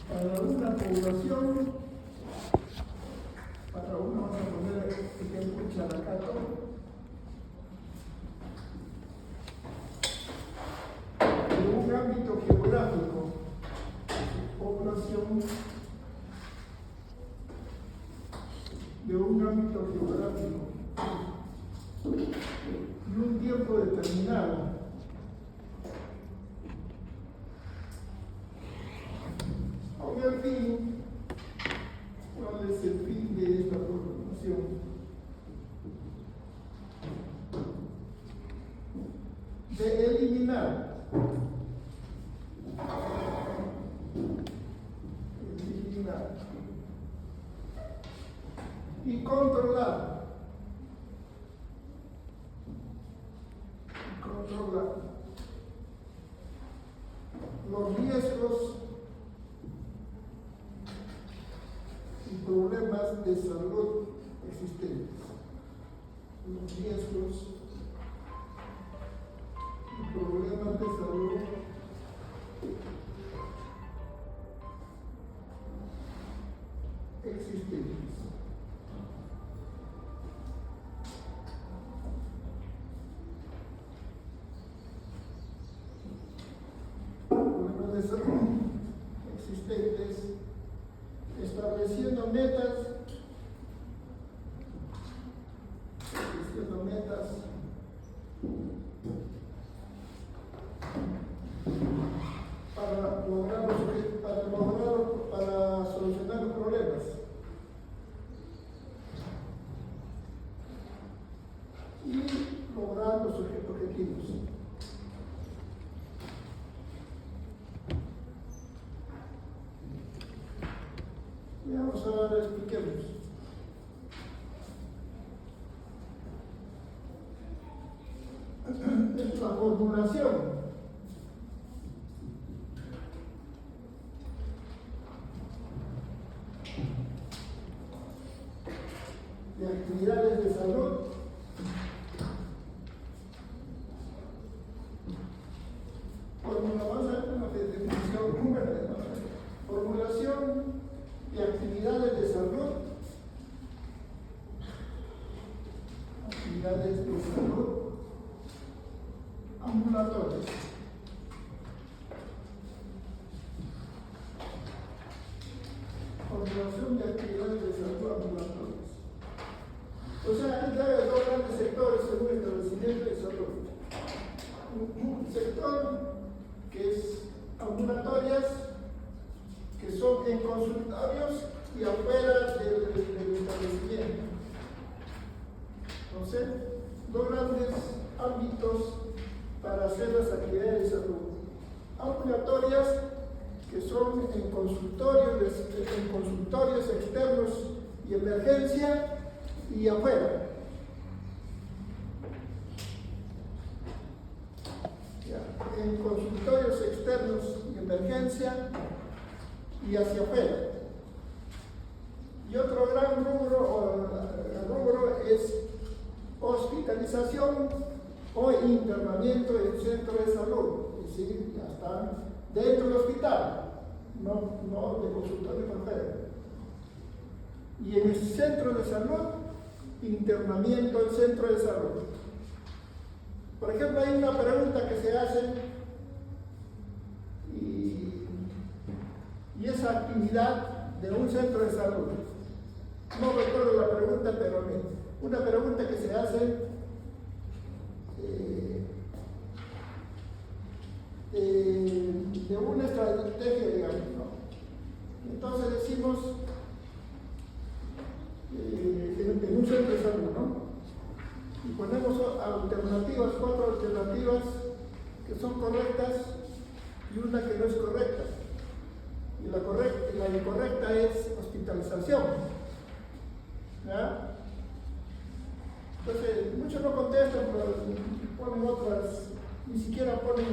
Para una población, para una, vamos a poner ejemplo Characato, de un ámbito geográfico, población de un ámbito geográfico y un tiempo determinado. Con el fin, ¿cuál es el fin de esta programación? De eliminar y controlar los riesgos y problemas de salud existentes. Los riesgos y problemas de salud existentes. Problemas de salud existentes, estableciendo metas para solucionar los problemas. Y lograr los objetivos. Y vamos a ver, expliquemos. Es la formulación de actividades de salud formulación de actividades de salud ambulatorias. Formulación de actividades de salud ambulatorias. O sea, aquí hay dos grandes sectores según el establecimiento de salud. Un sector que es ambulatorias, que son en consultorios y afuera del establecimiento. Entonces, dos grandes ámbitos para hacer las actividades de salud. Ambulatorias, que son en consultorios externos y emergencia, y afuera. En consultorios externos y emergencia y hacia afuera. Y otro gran rubro es hospitalización o internamiento en centro de salud, es decir, ya están dentro del hospital, no de consultorio por fuera. Y en el centro de salud, internamiento en centro de salud. Por ejemplo, hay una pregunta que se hace y esa actividad de un centro de salud. No recuerdo la pregunta, pero una pregunta que se hace de una estrategia, digamos, ¿no? Entonces decimos en un centro de salud, ¿no? Y ponemos alternativas, 4 alternativas que son correctas y una que no es correcta. Y la incorrecta es hospitalización. ¿Ya? Entonces, muchos no contestan, pero ponen otras, ni siquiera ponen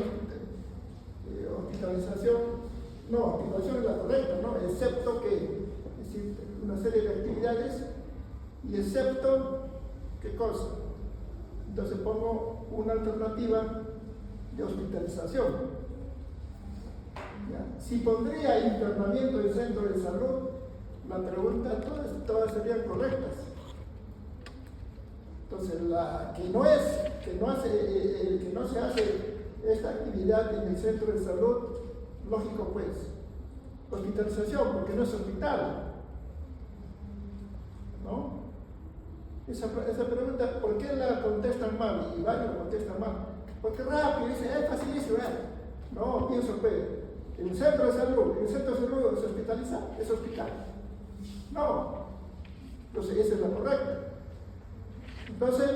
hospitalización. No, hospitalización es la correcta, ¿no? Excepto que, es decir, una serie de actividades, y excepto, ¿qué cosa? Entonces pongo una alternativa de hospitalización. ¿Ya? Si pondría internamiento en centro de salud, la pregunta todas serían correctas. Entonces, el que no se hace esta actividad en el centro de salud, lógico pues, hospitalización, porque no es hospital, ¿no? Esa pregunta, ¿por qué la contestan mal? Y varios la contestan mal. Porque rápido, dice, es facilísimo, no, pienso pues, en el centro de salud se hospitaliza, es hospital. No, entonces esa es la correcta. Entonces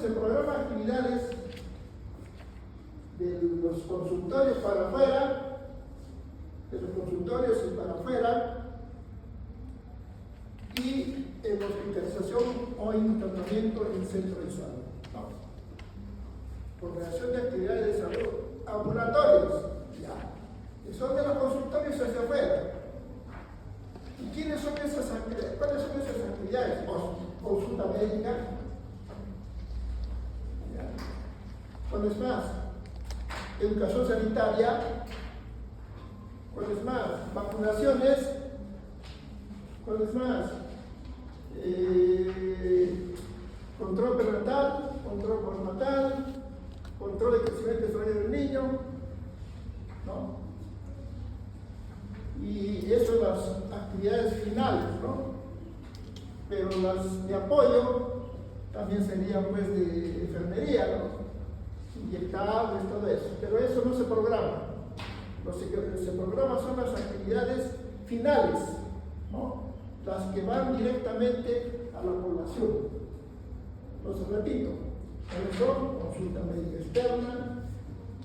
el programa de actividades de los consultorios para afuera, de los consultorios y para afuera, y en hospitalización o internamiento en centro de salud. No. Coordinación de actividades de salud, ambulatorios, ya, que son de los consultorios hacia afuera. ¿Y quiénes son esas actividades? ¿Cuáles son esas actividades? Consulta médica. ¿Cuál es más? Educación sanitaria. ¿Cuál es más? Vacunaciones. ¿Cuál es más? Control prenatal, control postnatal, control de crecimiento y desarrollo del niño, ¿no? Y eso son las actividades finales, ¿no? Pero las de apoyo también serían pues de enfermería, ¿no? Inyectables, todo eso. Pero eso no se programa. Lo que se programa son las actividades finales, ¿no? Las que van directamente a la población. Los repito, son consulta médica externa,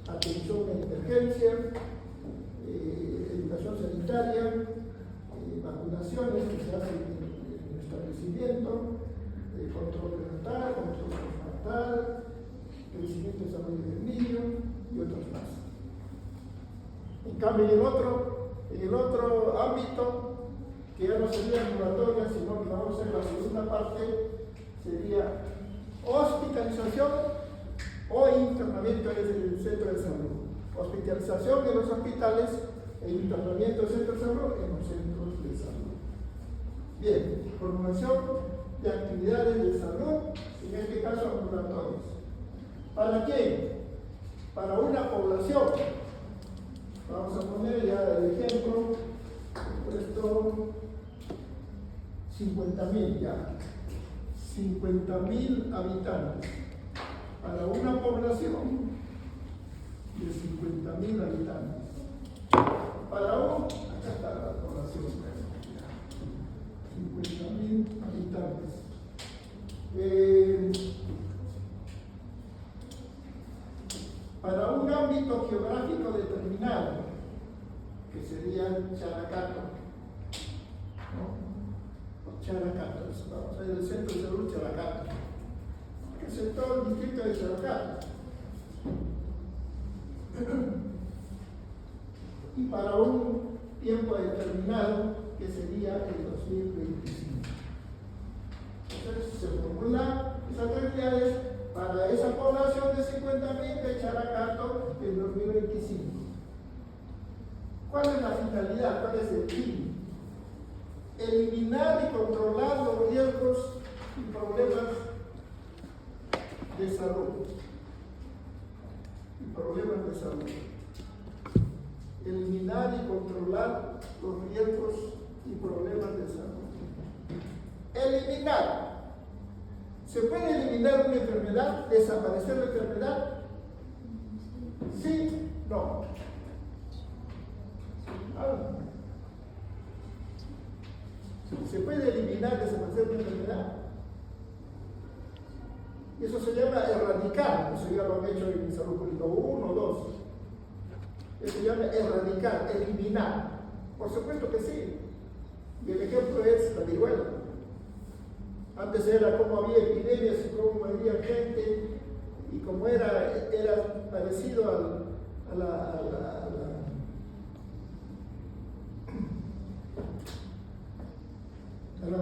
atención de emergencia, educación sanitaria, vacunaciones que se hacen en el establecimiento, control prenatal, control postnatal, crecimiento y desarrollo del niño y otros más. En cambio, en el otro ámbito, que ya no sería ambulatoria, sino que vamos a hacer la segunda parte, sería hospitalización o internamiento en el centro de salud. Hospitalización en los hospitales e internamiento en el centro de salud en los centros de salud. Bien, coordinación de actividades de salud, en este caso ambulatorias. ¿Para quién? Para una población. Vamos a poner ya el ejemplo, esto 50.000 ya, 50.000 habitantes, para una población de 50.000 habitantes. Para acá está la población, 50.000 habitantes. Para un ámbito geográfico determinado, que sería Characato, ¿no? Characato, vamos a ver el centro de salud Characato, que es todo el distrito de Characato. Y para un tiempo determinado, que sería el 2025. Entonces se formulan esas actividades para esa población de 50.000 de Characato en 2025. ¿Cuál es la finalidad? ¿Cuál es el fin? Eliminar y controlar los riesgos y problemas de salud. Eliminar y controlar los riesgos y problemas de salud. Eliminar. ¿Se puede eliminar una enfermedad? ¿Desaparecer la enfermedad? Sí, no. ¿Se puede eliminar, desaparecer una enfermedad? Y eso se llama erradicar. Eso ya lo han hecho en salud pública 1 o 2. Eso se llama erradicar, eliminar. Por supuesto que sí. Y el ejemplo es la viruela. Antes era como había epidemias y como había gente, y como era parecido a la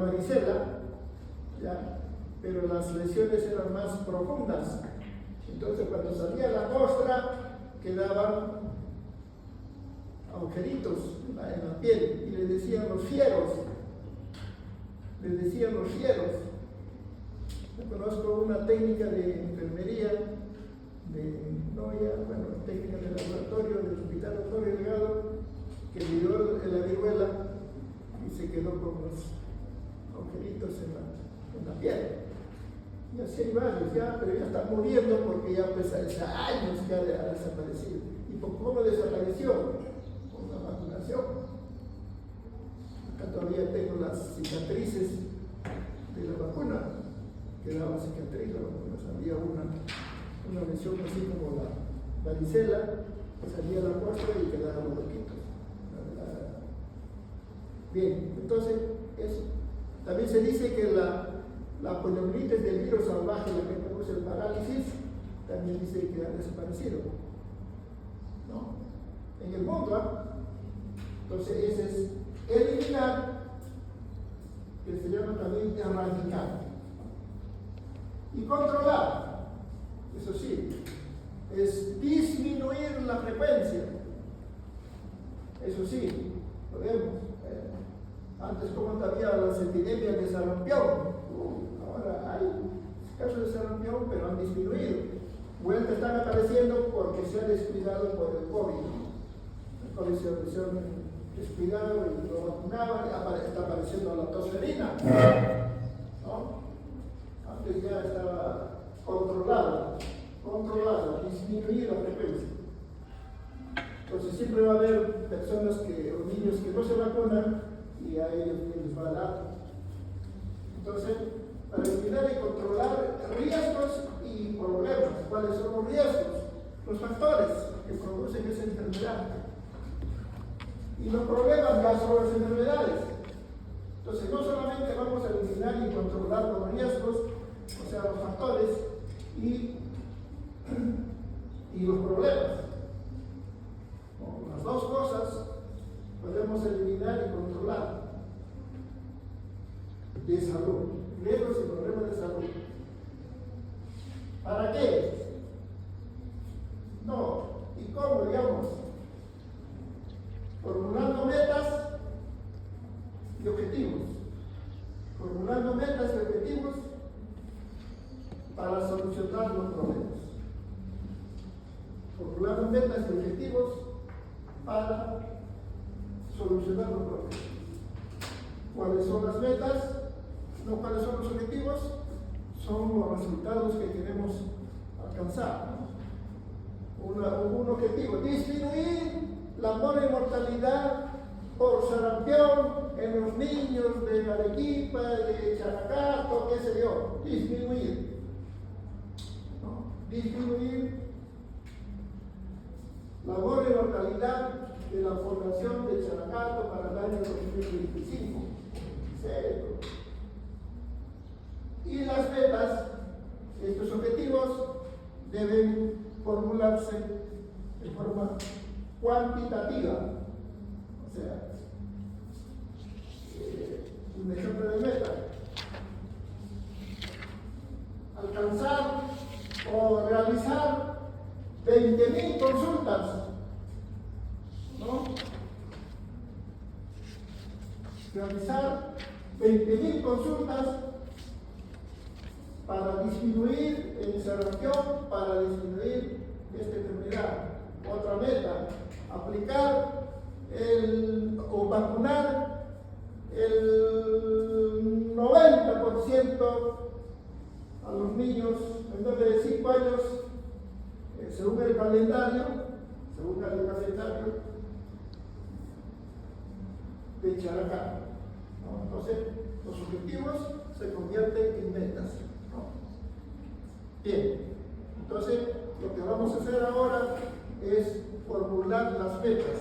varicela, ¿ya? Pero las lesiones eran más profundas. Entonces, cuando salía la costra, quedaban agujeritos en la piel y les decían los fieros. Les decían los fieros. Yo conozco una técnica de enfermería, técnica de laboratorio del Hospital Doctor Delgado, que le dio la viruela y se quedó con los agujeritos en la piel. Y así hay varios ya, pero ya están muriendo porque ya pues hace años que ha desaparecido. ¿Y por cómo desapareció? Con la vacunación. Acá todavía tengo las cicatrices de la vacuna. Quedaba cicatriz, la vacuna, salía una lesión así como la varicela, salía la muestra y quedaban los huequitos. Bien, entonces eso. También se dice que la poliomielitis del virus salvaje, la que produce el parálisis, también dice que ha desaparecido, ¿no? En el mundo, Entonces ese es eliminar, que se llama también erradicar. Y controlar, eso sí, es disminuir la frecuencia. Eso sí, podemos. Antes, como había las epidemias de sarampión, ahora hay casos de sarampión, pero han disminuido. Vuelta están apareciendo porque se ha descuidado por el COVID. El COVID se ha descuidado y lo vacunaban, está apareciendo la tosferina, ¿no? Antes ya estaba controlada, disminuir la frecuencia. Entonces siempre va a haber personas o niños que no se vacunan y a ellos les va a dar. Entonces, para eliminar y controlar riesgos y problemas. ¿Cuáles son los riesgos? Los factores que producen esa enfermedad. Y los problemas ya son las enfermedades. Entonces, no solamente vamos a eliminar y controlar los riesgos, o sea, los factores y los problemas. Las dos cosas podemos eliminar y controlar de salud, riesgos y problemas de salud. ¿Para qué? No, ¿y cómo, digamos? Formulando metas y objetivos. Formulando metas y objetivos para solucionar los problemas. Formulando metas y objetivos para solucionar los problemas. ¿Cuáles son las metas? No, ¿cuáles son los objetivos? Son los resultados que queremos alcanzar. Un objetivo, disminuir la mortalidad por sarampión en los niños de Arequipa, de Characato, qué sé yo. Disminuir. ¿No? Disminuir la mortalidad de la población de Characato para el año 2025. ¿Serio? Y las metas, estos objetivos, deben formularse de forma cuantitativa. O sea, un ejemplo de meta: alcanzar o realizar 20.000 consultas, ¿no? Realizar 20.000 consultas para disminuir el sarampión, para disminuir esta enfermedad. Otra meta: aplicar o vacunar el 90% a los niños menores de 5 años, según el calendario de Characato, ¿no? Entonces, los objetivos se convierten en metas, ¿no? Bien, entonces lo que vamos a hacer ahora es formular las metas.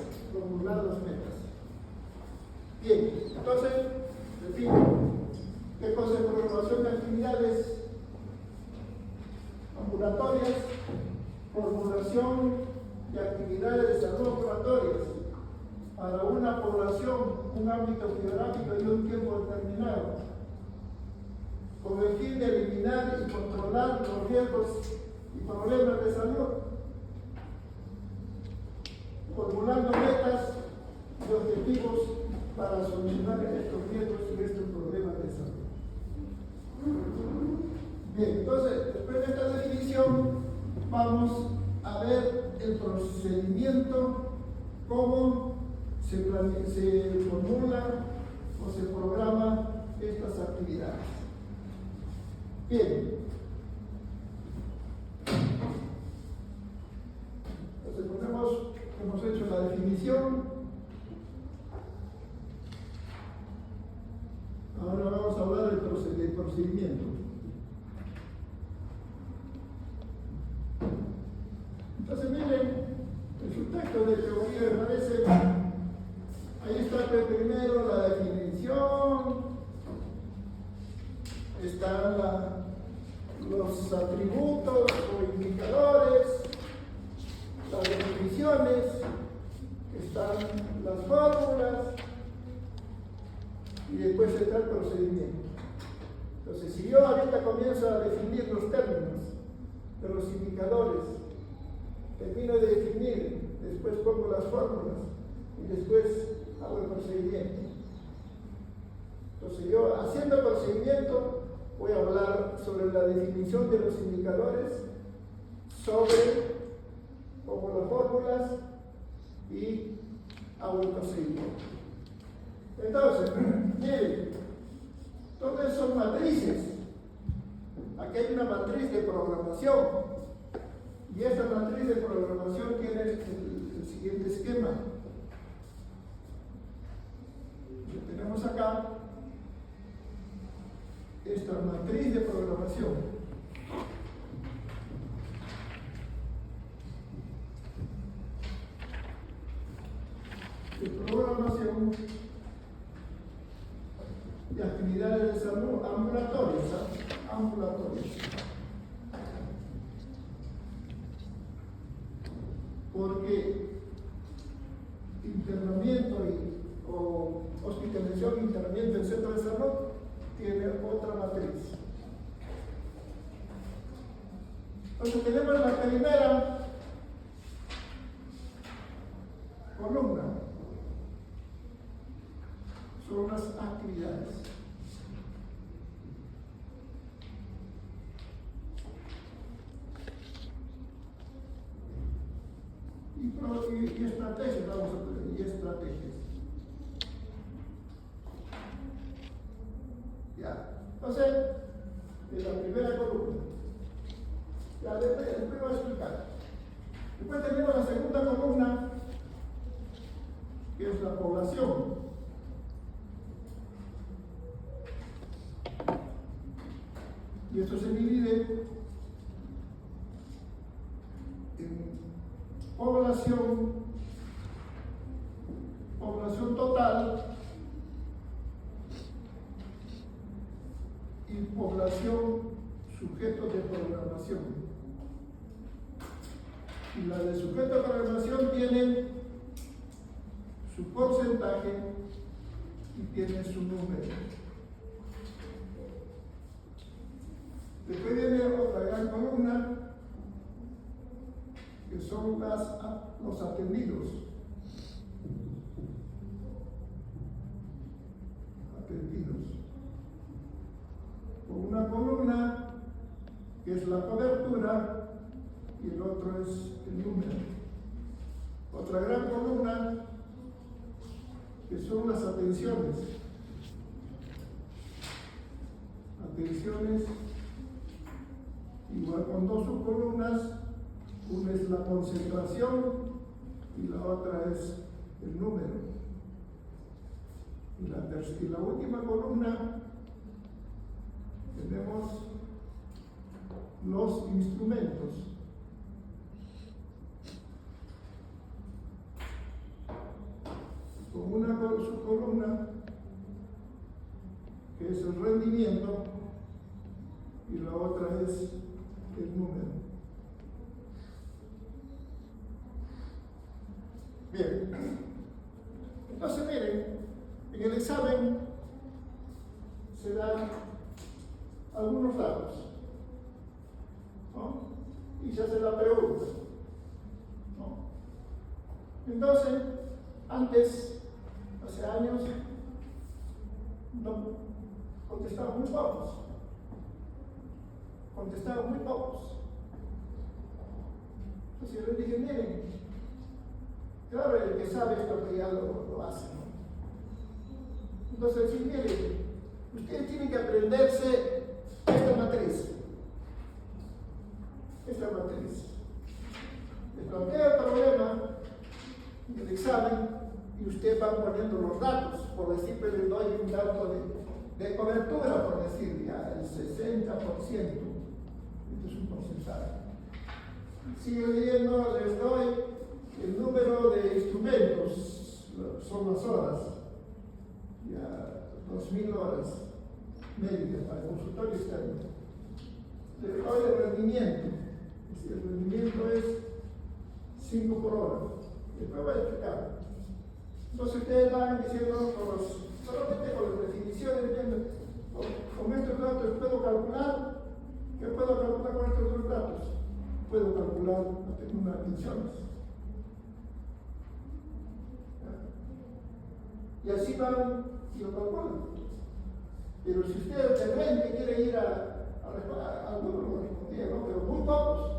Bien, entonces, repito, ¿qué cosa es programación de actividades ambulatorias? Formulación de actividades de salud ambulatorias para una población, un ámbito geográfico y un tiempo determinado, con el fin de eliminar y controlar los riesgos y problemas de salud. formulando metas y objetivos para solucionar estos riesgos y estos problemas de salud. Bien, entonces, después de esta definición, vamos a ver el procedimiento, cómo se formula o se programa estas actividades. Bien. Entonces hemos hecho la definición. Ahora vamos a hablar del procedimiento. Entonces miren, en su texto de teoría me parece, ahí está primero la definición, están los atributos o indicadores, las definiciones, están las fórmulas y después está el procedimiento. Entonces, si yo ahorita comienzo a definir los términos de los indicadores, termino de definir, después pongo las fórmulas y después hago el procedimiento. Entonces, yo haciendo el procedimiento voy a hablar sobre la definición de los indicadores, pongo las fórmulas y hago el procedimiento. Entonces, miren, todas son matrices. Aquí hay una matriz de programación y esta matriz de programación tiene el siguiente esquema. Lo tenemos acá, esta matriz de programación. De programación de actividades de salud ambulatorias, porque internamiento o hospitalización, internamiento en centro de salud tiene otra matriz. Entonces tenemos la primera columna, son las actividades. Y estrategias, vamos a ver, y estrategias. Ya, entonces, de la primera columna. Ya, después voy a explicar. Después tenemos la segunda columna, que es la población. Y esto se divide en población total y población sujetos de programación. Y la de sujeto de programación tiene su porcentaje y tiene su número. Después viene otra gran columna, que son los atendidos. Con una columna que es la cobertura y el otro es el número. Otra gran columna que son las atenciones. Atenciones igual con dos subcolumnas. Una es la concentración y la otra es el número. Y la última columna tenemos los instrumentos. Con una subcolumna que es el rendimiento y la otra es el número. Bien, entonces miren, en el examen se dan algunos datos, ¿no? Y se hace la pregunta, ¿no? Entonces, antes, hace años, no contestaban muy pocos. Contestaban muy pocos. Entonces yo les dije, miren, claro, el que sabe esto que ya lo hace, ¿no? Entonces, sí, miren, ustedes tienen que aprenderse esta matriz. Esta matriz. Les plantea el problema del examen y usted va poniendo los datos. Por decir, pero le doy un dato de cobertura, por decir, ya el 60%. Esto es un porcentaje. Sigue leyendo, les doy el número de instrumentos, son las horas, ya 2000 horas médicas para el consultorio externo. Les doy el rendimiento, es decir, el rendimiento es 5 por hora. Después voy a explicar. Entonces ustedes van diciendo solamente con las definiciones, viendo, con estos datos puedo calcular, ¿qué puedo calcular con estos dos datos? Puedo calcular unas pensiones. Y así van y lo calculan. Pero si ustedes de repente quieren ir a algunos lo respondían, ¿no? Pero muy pocos.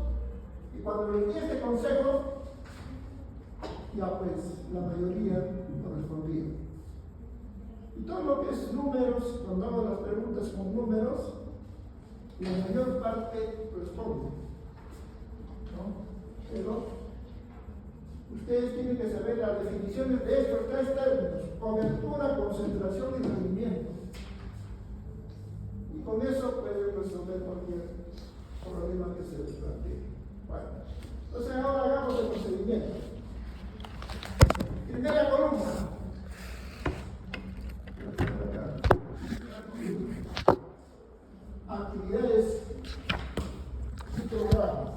Y cuando les di este consejo, ya pues la mayoría lo respondía. Y todo lo que es números, cuando hago las preguntas con números, la mayor parte responde, ¿no? Pero ustedes tienen que saber las definiciones de estos tres términos: cobertura, concentración y rendimiento. Y con eso pueden resolver cualquier problema que se les plantee. Bueno, entonces ahora hagamos el procedimiento. Primera columna. Actividades y programas.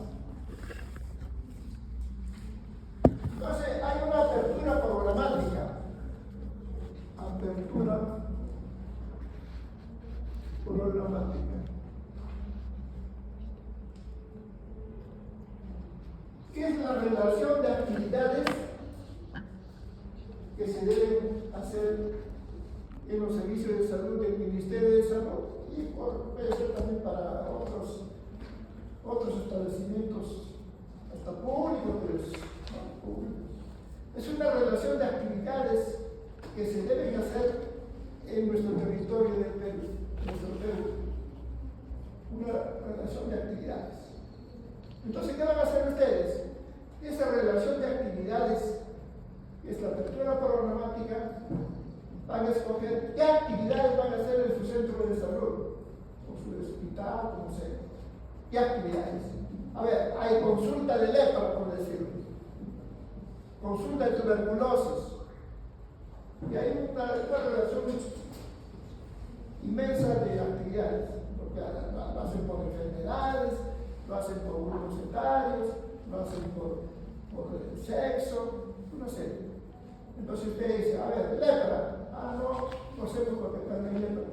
Entonces hay una apertura programática. Apertura programática. ¿Qué es la relación de actividades que se deben hacer en los servicios de salud del Ministerio de Salud y puede ser también para otros establecimientos, hasta públicos, pero no públicos? Es una relación de actividades que se deben hacer en nuestro territorio del Perú, una relación de actividades. Entonces, ¿qué van a hacer ustedes? Esa relación de actividades, que es la apertura programática, van a escoger qué actividades van a hacer en su centro de salud, o su hospital, como sea. ¿Qué actividades? A ver, hay consulta de lepra, por decirlo, consulta de tuberculosis, y hay una relación inmensa de actividades, porque lo hacen por enfermedades, lo hacen por grupos etarios, lo hacen por sexo, no sé. Entonces usted dice, a ver, lepra. No sé por qué están en lepra.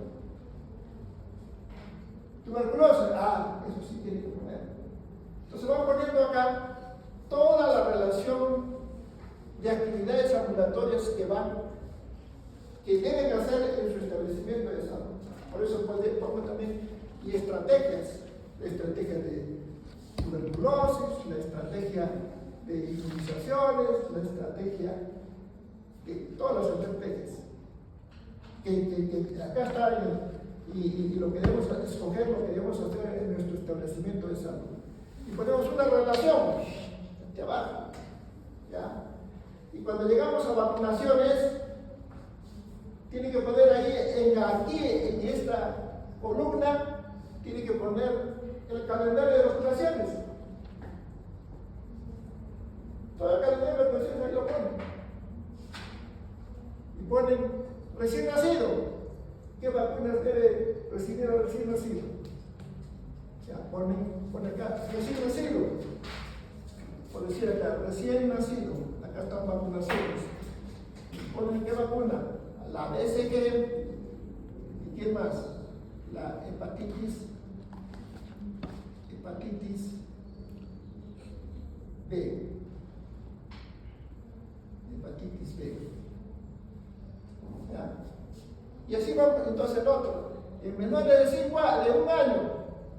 Tuberculosis, eso sí tiene que poner. Entonces vamos poniendo acá toda la relación de actividades ambulatorias que deben hacer en su establecimiento de salud. Por eso pongo también y estrategias, la estrategia de tuberculosis, la estrategia de inmunizaciones, la estrategia de todas las estrategias que acá está y lo que debemos escoger, lo que debemos hacer en nuestro establecimiento de salud. Y ponemos una relación de abajo, ¿ya? Y cuando llegamos a vacunaciones, tiene que poner ahí, aquí en esta columna, tiene que poner el calendario de vacunaciones. Todo el calendario de vacunaciones ahí lo ponen. Y ponen recién nacido. ¿Qué vacunas debe recibir el recién nacido? Ya, ponen acá, recién nacido. Por decir acá, recién nacido. Acá están vacunaciones. Ponen qué vacuna. La BCG. ¿Y qué más? La hepatitis B. Y así va entonces el otro. En menores de 5 años, de 1 año,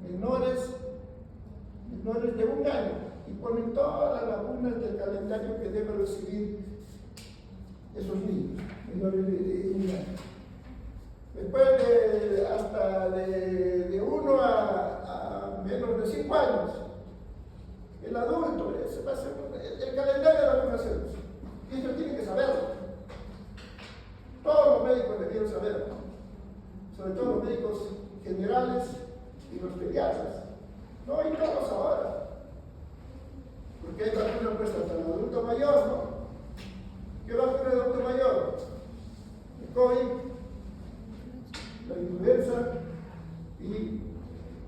menores de 1 año, y ponen todas las lagunas del calendario que deben recibir esos niños, menores de 1 año. Después hasta de 1 a menos de 5 años, el adulto, ese va a ser el calendario de las vacunaciones. Y eso tiene que saberlo. Todos los médicos debieron saberlo, sobre todo los médicos generales y los pediatras. No, y todos ahora. Porque hay vacunas puestas para el adulto mayor, ¿no? ¿Qué vacuna el adulto mayor? El COVID, la influenza y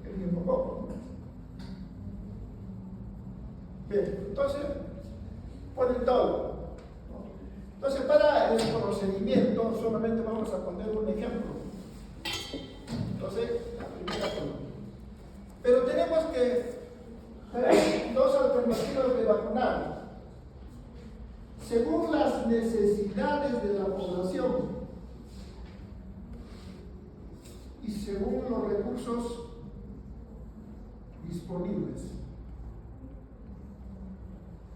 el neumococo. Bien, entonces, ponen todo. Entonces, para el procedimiento, solamente vamos a poner un ejemplo. Entonces, la primera columna. Pero tenemos que tener 2 alternativas de vacunar, según las necesidades de la población y según los recursos disponibles.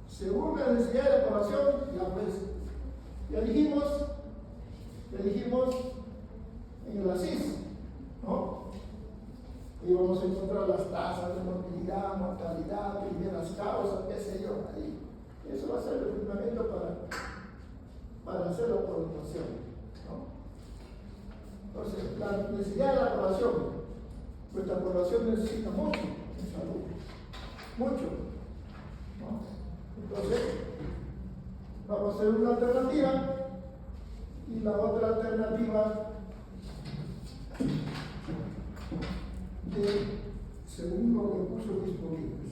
Según la necesidad de la población, ya dijimos en el ASIS, ¿no? Y vamos a encontrar las tasas de morbilidad, mortalidad, primeras causas, qué sé yo, ahí. Eso va a ser el fundamento para hacer la población, ¿no? Entonces, la necesidad de la población, nuestra población necesita mucho en salud, mucho, ¿no? Entonces, vamos a hacer una alternativa y la otra alternativa según los recursos disponibles.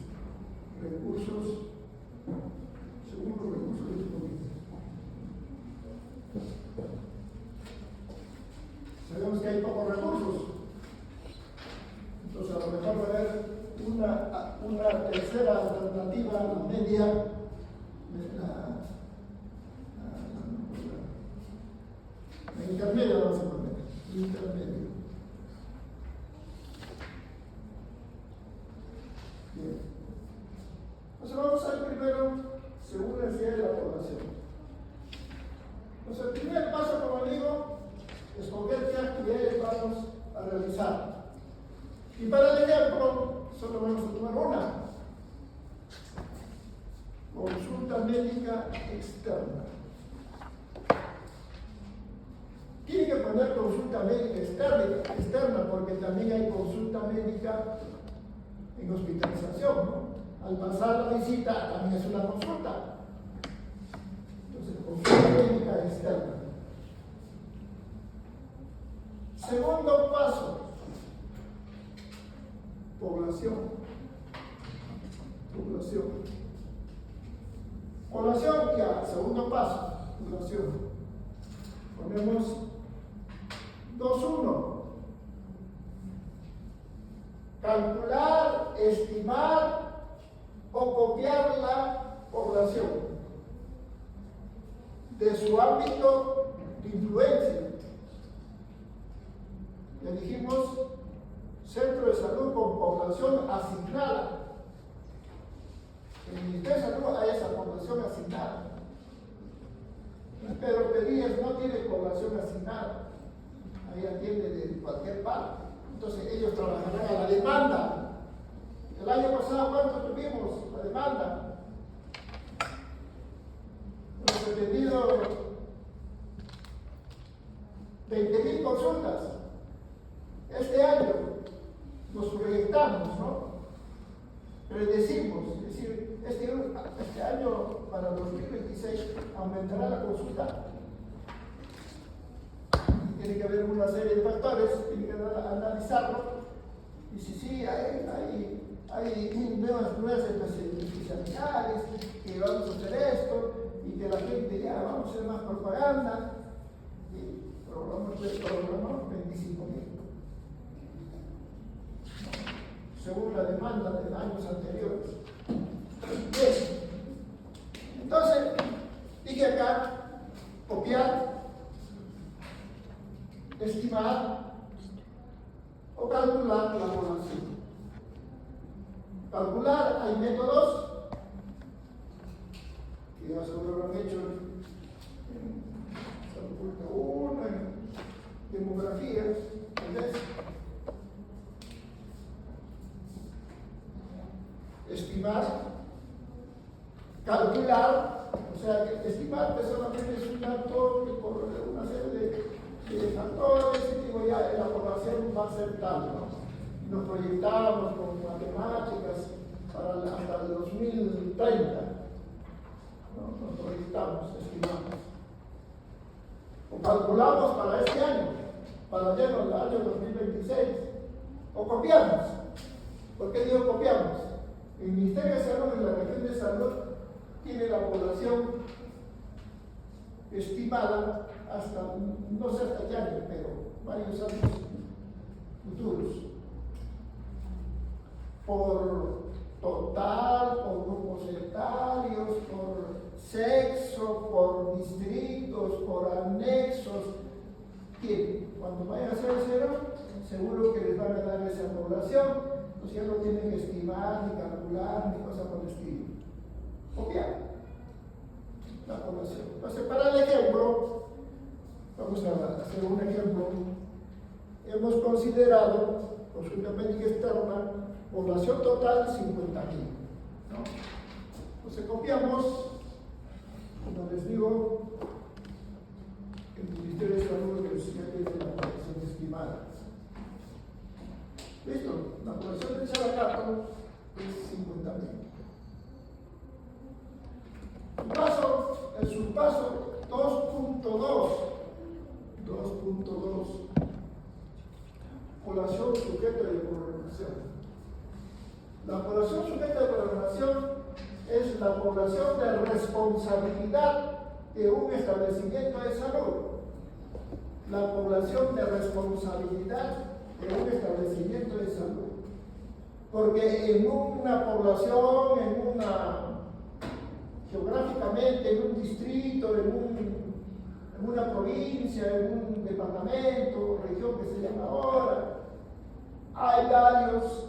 Según los recursos disponibles. Sabemos que hay pocos recursos. Entonces, a lo mejor va a haber una tercera alternativa, la media, la intermedia, vamos a poner. Intermedio. Bien. Entonces vamos a ir primero según la necesidad de la población. Entonces el primer paso, como digo, escoger qué actividades vamos a realizar. Y para el ejemplo, solo vamos a tomar una. Consulta médica externa. Tiene que poner consulta médica externa porque también hay consulta médica en hospitalización, ¿no? Al pasar la visita también es una consulta. Entonces, consulta médica externa. Segundo paso, población. Población ya, segundo paso, población. Ponemos 2.1. Calcular, estimar o copiar la población de su ámbito de influencia. Ya dijimos, centro de salud con población asignada. En el Ministerio de Salud hay esa población asignada. Pero Pedías no tiene población asignada. Ahí atiende de cualquier parte. Entonces ellos trabajarán a la demanda. El año pasado, ¿cuánto tuvimos? La demanda. Hemos atendido 20.000 consultas. Este año nos proyectamos, ¿no? Predecimos, es decir, este año para 2026 aumentará la consulta. Tiene que haber una serie de factores, tiene que analizarlo. Y si hay nuevas especialidades, que vamos a hacer esto, y que la gente ya vamos a hacer más propaganda, y programamos 25.000. Según la demanda de años anteriores. Bien. Entonces, dije acá, copiar estimar o calcular la población. Calcular, hay métodos que ya seguro lo han hecho en Facultad 1, en demografía, ¿entendés? Estimar, calcular, o sea, que estimar pues solamente es un dato que por una serie de factores, y digo ya la población va a ser tal, ¿no? Nos proyectábamos con matemáticas hasta el 2030, ¿no? Nos proyectamos, estimamos. O calculamos para este año, para el año 2026, o copiamos. ¿Por qué digo copiamos? El Ministerio de Salud en la región de Salud tiene la población estimada hasta, no sé hasta qué año, pero varios años futuros, por total, por grupos etarios, por sexo, por distritos, por anexos, que cuando vayan a ser cero, seguro que les van a dar esa población. Pues ya no tienen que estimar, ni calcular, ni cosa por el estilo. Copiar la población. Entonces, para el ejemplo, vamos a hacer un ejemplo. Hemos considerado, consulta médica externa, población total 50.000. ¿No? Entonces, copiamos, como les digo, el Ministerio de Salud que ya tiene la población estimada. ¿Listo? La población de Chalacato es 50.000. El subpaso 2.2. Población sujeta de programación. La población sujeta de programación es la población de responsabilidad de un establecimiento de salud. La población de responsabilidad de un establecimiento de salud. Porque en una población, geográficamente, en un distrito, en una provincia, en un departamento, región que se llama ahora, hay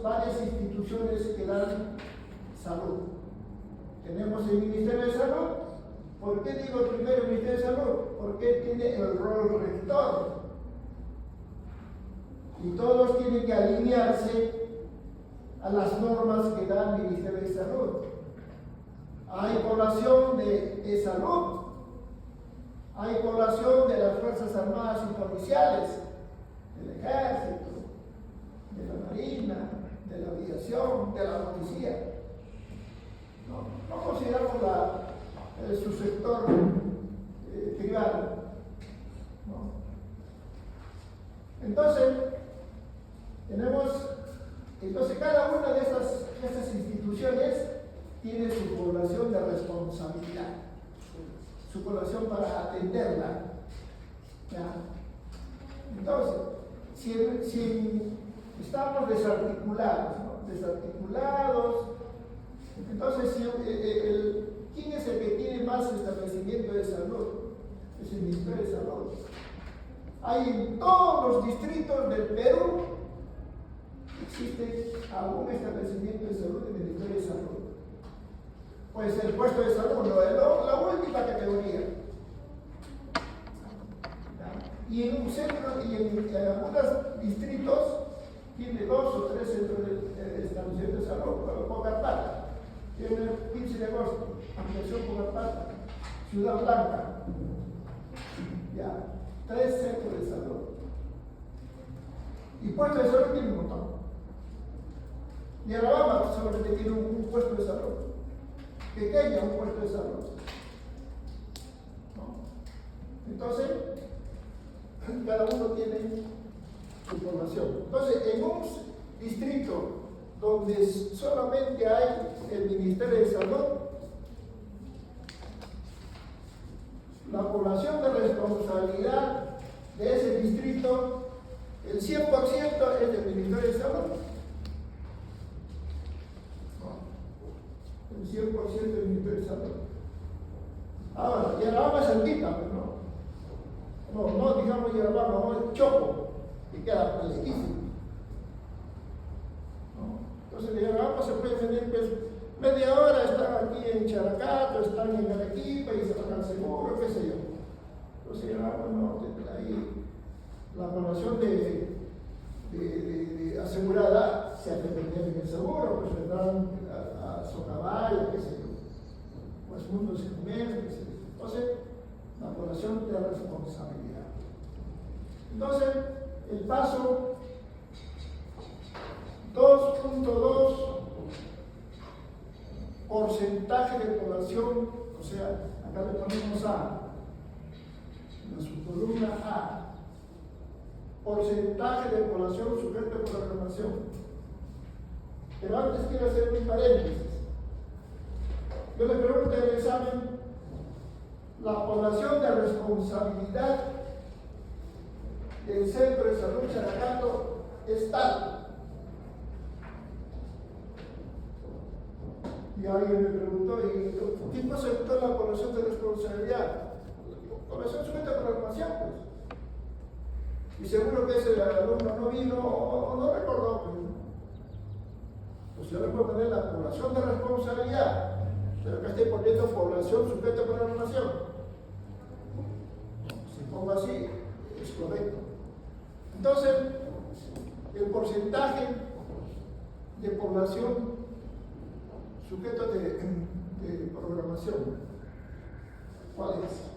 varias instituciones que dan salud. Tenemos el Ministerio de Salud. ¿Por qué digo primero el Ministerio de Salud? Porque tiene el rol rector. Y todos tienen que alinearse a las normas que da el Ministerio de Salud. Hay población de salud, hay población de las Fuerzas Armadas y Policiales, del Ejército, de la Marina, de la Aviación, de la Policía. No consideramos su sector privado. ¿No? Entonces cada una de esas instituciones tiene su población de responsabilidad, su población para atenderla. ¿Ya? Entonces, si estamos desarticulados, entonces ¿quién es el que tiene más establecimiento de salud? Es el Ministerio de Salud. Hay en todos los distritos del Perú, existe algún establecimiento de salud del Ministerio de Salud. Pues el puesto de salud, la última categoría. Y en un centro, y en algunos distritos, tiene 2 o 3 centros de establecimiento de salud. Pocatala, tiene el 15 de agosto, ampliación Pocatala, Ciudad Blanca, ya, 3 centros de salud. Y puesto de salud tiene un montón. Y Alabama solamente tiene un puesto de salud. Pequeña, un puesto de salud. ¿No? Entonces, cada uno tiene su población. Entonces, en un distrito donde solamente hay el Ministerio de Salud, la población de responsabilidad de ese distrito, el 100% es del Ministerio de Salud. El 100% del Ministerio de Salud. Ahora, y Alabama es cerquita, ¿no? no digamos Yarabamba, no Chopo, que queda lejísimo. Entonces de Yarabamba se puede venir pues, media hora, están aquí en Characato, están en Arequipa y se van al seguro, qué sé yo. Entonces Yarabamba no, ahí la población de asegurada se hace vender en el seguro, pues vendrán a Socabaya, qué sé yo, pues mundos y comer, qué sé yo. Entonces, la población de responsabilidad. Entonces, el paso 2.2, porcentaje de población, o sea, acá le ponemos A, en la subcolumna A, porcentaje de población sujeta a programación. Pero antes quiero hacer un paréntesis. Yo le pregunto en el examen, la población de responsabilidad del Centro de Salud Characato es tal. Y alguien me preguntó, ¿y qué cosa es la población de responsabilidad? La población sujeta a programación, pues. Y seguro que ese alumno no vino o no recordó. Pues yo le puedo poner la población de responsabilidad, pero que estoy poniendo población sujeta a programación. Si pongo así, es correcto. Entonces, el porcentaje de población sujeta de programación, ¿cuál es?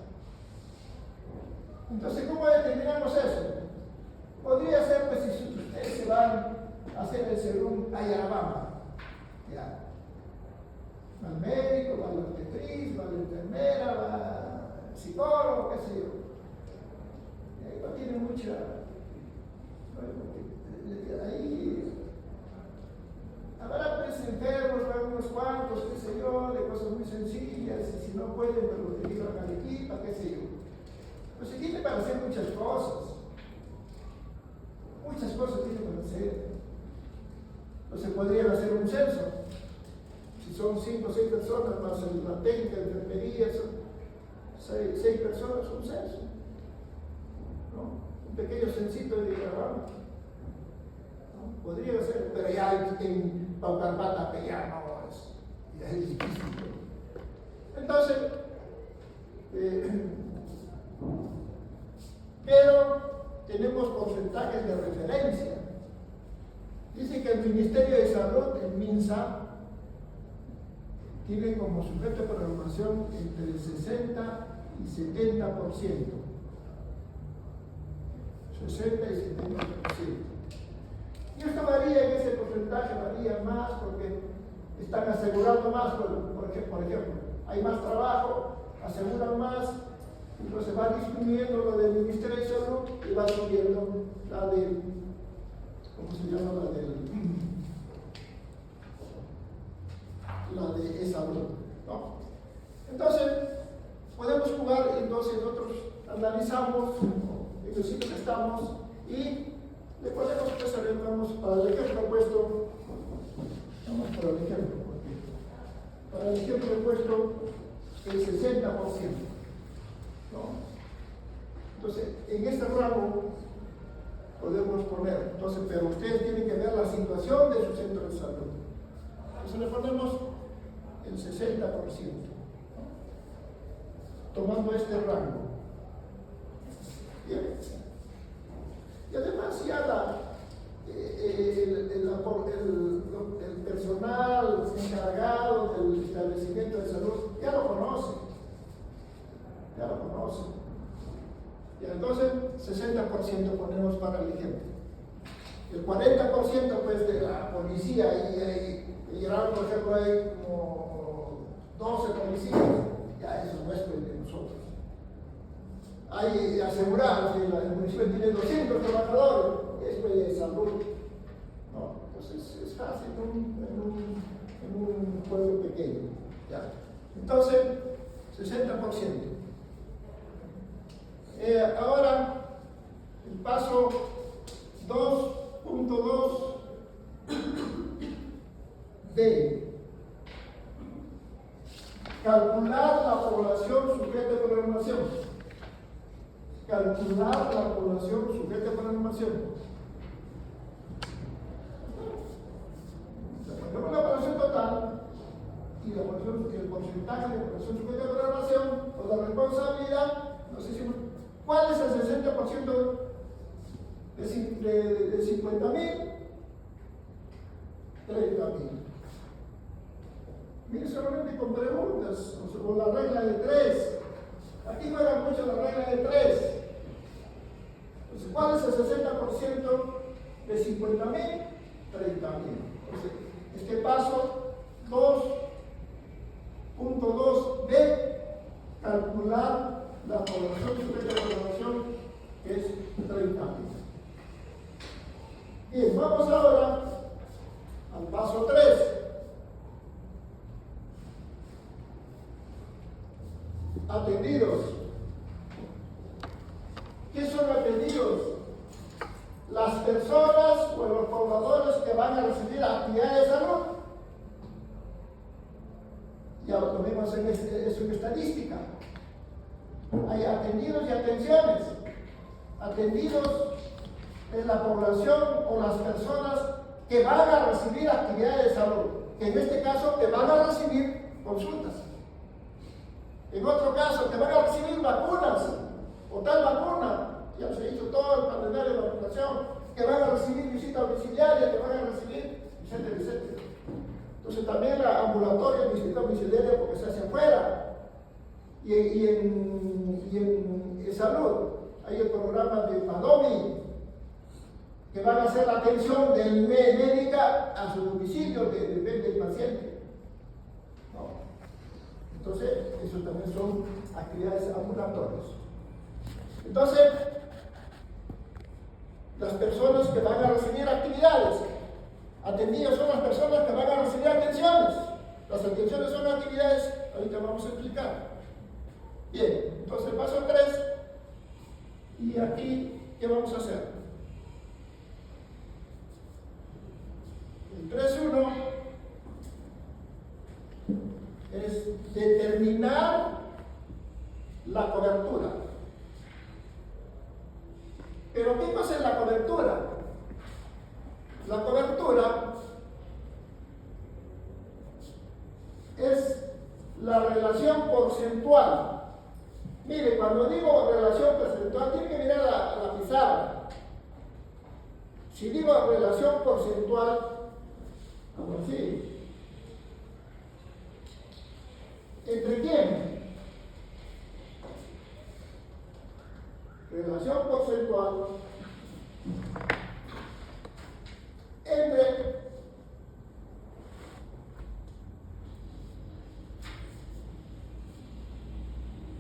Entonces, ¿cómo determinamos eso? Podría ser, pues, si ustedes se van a hacer el serum a Yarabamba, ya. Va al médico, va a la obstetriz, va a la enfermera, va al psicólogo, qué sé yo. Y ahí no tiene mucha. Ahí habrá pues enfermos, habrá unos cuantos, qué sé yo, de cosas muy sencillas, y si no pueden, pues los derivo a Arequipa, qué sé yo. Pues se tiene para hacer muchas cosas. Muchas cosas tiene para hacer. No se podría hacer un censo. Si son 5 o 6 personas, más la técnica de enfermería, son 6 personas, un censo. ¿No? Un pequeño censito de trabajo. ¿No? Podría ser, pero ya en Paucarpata, ya no es. Ya es difícil. Entonces, pero tenemos porcentajes de referencia. Dice que el Ministerio de Salud, el MINSA, tiene como sujeto de programación entre el 60 y 70%. 60 y 70%. Y esto varía, en ese porcentaje varía más porque están asegurando más, por ejemplo, hay más trabajo, aseguran más. Entonces va disminuyendo lo del Ministerio de Salud y va subiendo la del, ¿cómo se llama? La de salud, ¿no? Entonces, podemos jugar, entonces nosotros analizamos en el sitio que estamos y le ponemos, pues, vamos para el ejemplo puesto, vamos para el ejemplo, para el ejemplo he puesto el 60%. ¿No? Entonces, en este rango podemos poner, entonces, pero ustedes tienen que ver la situación de su centro de salud. Entonces le ponemos el 60%, ¿no? Tomando este rango. Bien. Y además ya el personal encargado del establecimiento de salud ya lo conoce. Y entonces 60% ponemos para el ejemplo. El 40% pues de la policía, y llegaron, por ejemplo, hay como 12 policías, ya eso no es pues de nosotros. Hay asegurados, el municipio tiene 200 trabajadores, y es pues de salud. ¿No? Entonces es fácil en un pueblo pequeño. ¿Ya? Entonces, 60%. Ahora, el paso 2.2 B. Calcular la población sujeta a programación. calcular la población sujeta a programación. Ponemos la población total y el porcentaje de población sujeta a programación o la responsabilidad, nos decimos, ¿cuál es el 60% de 50.000? 30.000. Mire, solamente con preguntas, o la regla de 3. Aquí juega mucho la regla de 3. Entonces, ¿cuál es el 60% de 50.000? 30.000. Entonces, este paso 2.2b, calcular la población sujeta a programación, que es 30.000. Bien, vamos ahora al paso 3. Atendidos. ¿Qué son atendidos? Las personas o los pobladores que van a recibir actividades de salud. Ya lo vemos en eso en estadística. Hay atendidos y atenciones. Atendidos es la población o las personas que van a recibir actividades de salud, que en este caso que van a recibir consultas. En otro caso, que van a recibir vacunas, o tal vacuna, ya se hizo todo el calendario de vacunación, que van a recibir visita domiciliaria, que van a recibir, etcétera, etcétera. Entonces también la ambulatoria, visita domiciliaria, porque se hace afuera. Y en salud, hay el programa de PADOMI, que van a hacer la atención médica a su domicilio, que depende del paciente. ¿No? Entonces, eso también son actividades ambulatorias. Entonces, las personas que van a recibir actividades, atendidas son las personas que van a recibir atenciones. Las atenciones son actividades, ahorita vamos a explicar. Bien, entonces paso 3, y aquí, ¿qué vamos a hacer? El 3.1 es determinar la cobertura. Pero ¿qué cosa es la cobertura? La cobertura es la relación porcentual. Mire, cuando digo relación porcentual, tiene que mirar la pizarra. Si digo relación porcentual, algo así. ¿Entre quién? Relación porcentual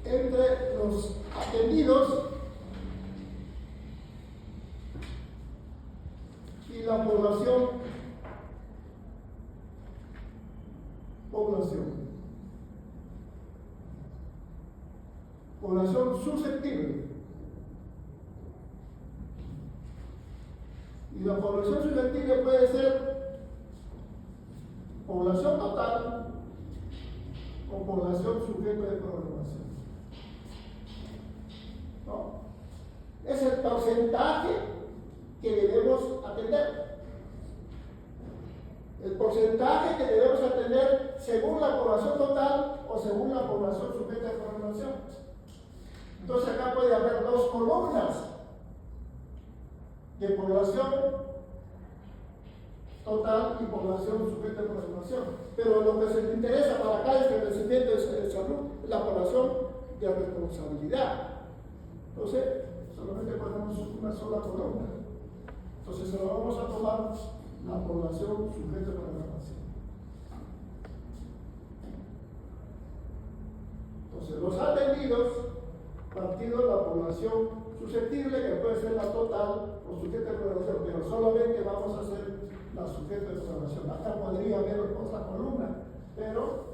entre los atendidos y la población susceptible. Y la población susceptible puede ser población total o población sujeta de programación. ¿No? Es el porcentaje que debemos atender. El porcentaje que debemos atender según la población total o según la población sujeta de programación. Entonces acá puede haber dos columnas de población total y población sujeta de programación. Pero lo que se interesa para acá es el crecimiento de salud, la población de responsabilidad. Entonces, solamente ponemos una sola columna. Entonces, se lo vamos a tomar la población sujeta de programación. Entonces, los atendidos, partido de la población susceptible, que puede ser la total o sujeta de programación, pero solamente vamos a hacer la sujeta de programación. Acá podría haber otra columna, pero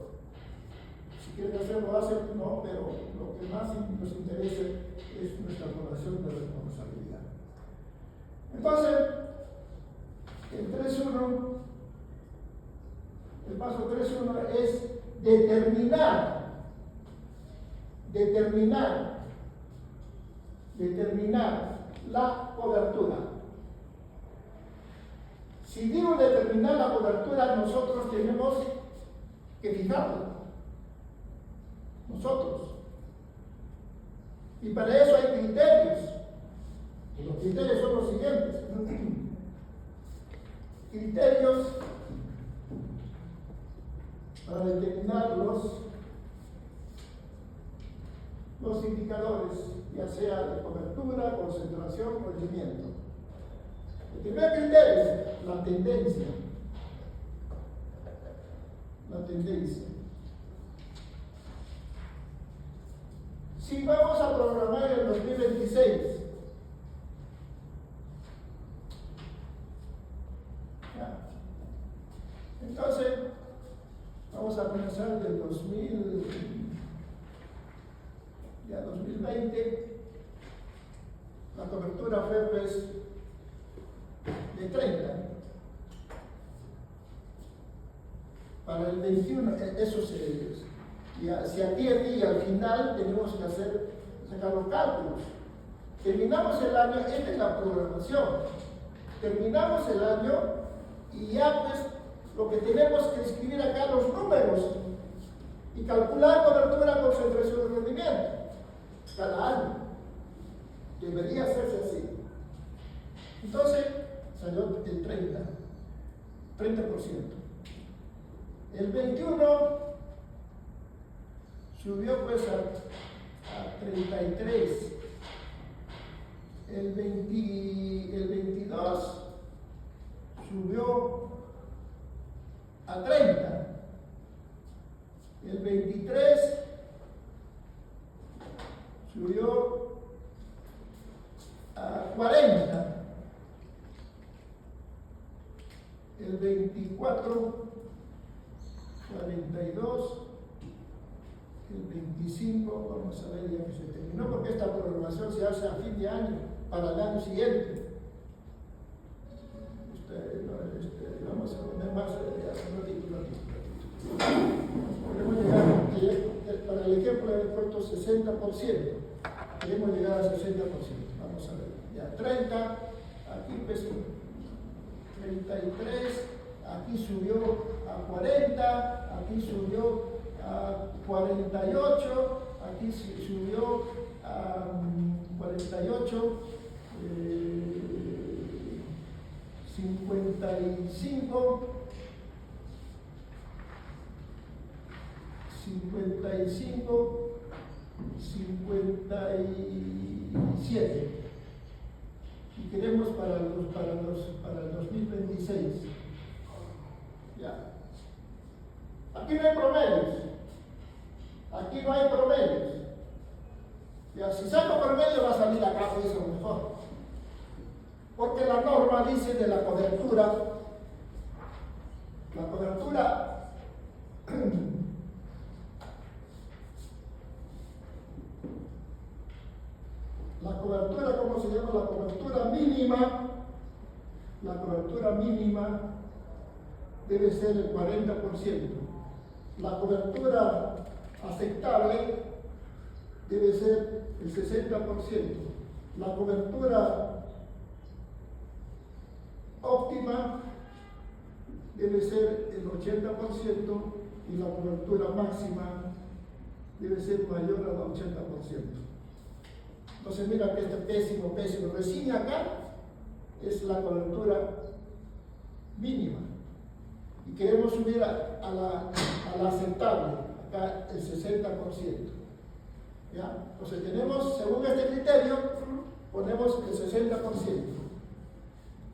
si quieren hacerlo, hacen, no, pero lo que más nos interesa es nuestra población de responsabilidad. Entonces, el 3.1, el paso 3.1 es determinar determinar la cobertura. Si digo determinar la cobertura, nosotros tenemos que fijarla. Nosotros. Y para eso hay criterios. Y los criterios son los siguientes. Criterios para determinar los indicadores, ya sea de cobertura, concentración o rendimiento. El primer criterio, la tendencia. La tendencia. Si vamos a programar el 2026, entonces vamos a comenzar del 2020, la cobertura fue pues de 30. Para el 21, eso si atiende y al final tenemos que sacar los cálculos. Terminamos el año, esta es la programación. Terminamos el año y ya pues lo que tenemos que escribir acá los números y calcular cobertura, concentración y rendimiento cada año. Debería hacerse así. Entonces salió el 30%. El 21 subió pues a 33. El 22 subió a 30. El 23 subió a 40. El 24, 42. El 25, vamos a ver ya que se terminó, porque esta programación se hace a fin de año, para el año siguiente. Vamos a poner más un ratito. Queremos llegar, para el ejemplo he puesto 60%. Queremos llegar a 60%. Vamos a ver. Ya 30, aquí empezó 33, aquí subió a 40, aquí subió a 48, aquí subió a 48, 55, 57. Y queremos para el 2026. Ya. Aquí no hay promedios. Aquí no hay promedios. Ya, si saco promedio va a salir acá pues lo mejor. Porque la norma dice de la cobertura ¿cómo se llama? La cobertura mínima. La cobertura mínima debe ser el 40%. La cobertura aceptable debe ser el 60%. La cobertura óptima debe ser el 80% y la cobertura máxima debe ser mayor al 80%. Entonces mira que este pésimo. Recién acá es la cobertura mínima. Y queremos subir a la aceptable, acá el 60%. ¿Ya? Entonces tenemos, según este criterio, ponemos el 60%.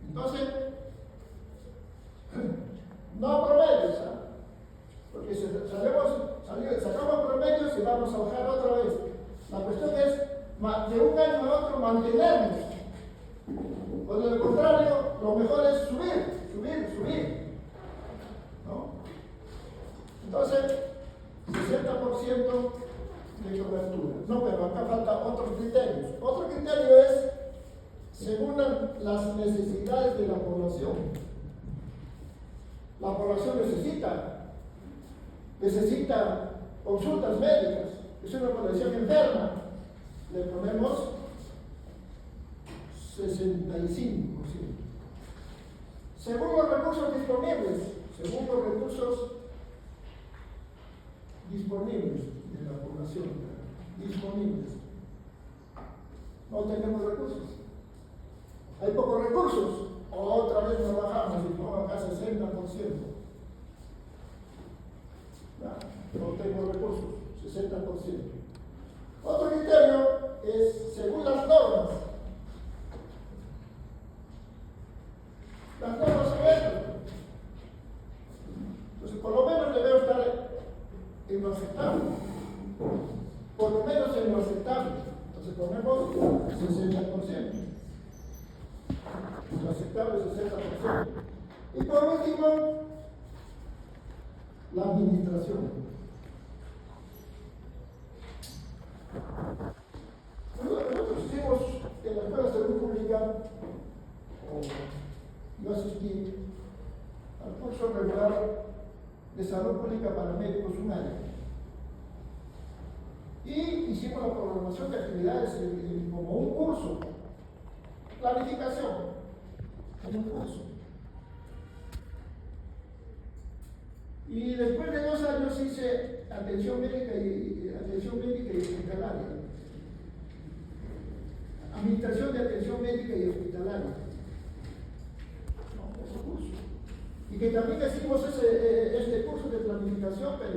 Entonces, no promedios, ¿eh? Porque si sacamos promedios y vamos a bajar otra vez. La cuestión es de un año a otro mantenernos. O de lo contrario, lo mejor es subir. ¿No? Entonces, 60% de cobertura. No, pero acá falta otros criterios. Otro criterio es según las necesidades de la población. La población necesita consultas médicas. Es una población enferma. Le ponemos 65%. Según los recursos disponibles, de la población, disponibles, no tenemos recursos. Hay pocos recursos, otra vez nos bajamos y no acá 60%. No tengo recursos, 60%. Otro criterio es según las normas. Las normas son estas. Entonces, por lo menos debe estar en lo aceptable. Por lo menos en lo aceptable. Entonces ponemos 60%. Lo aceptable es 60%. Y por último, la administración. Nosotros hicimos en la Escuela de Salud Pública, yo asistí al curso regular de salud pública para médicos un año. Y hicimos la programación de actividades como un curso, planificación, como un curso. Y después de 2 años hice atención médica y hospitalaria. Administración de atención médica y hospitalaria. No, ese curso. Y que también hicimos este curso de planificación, pero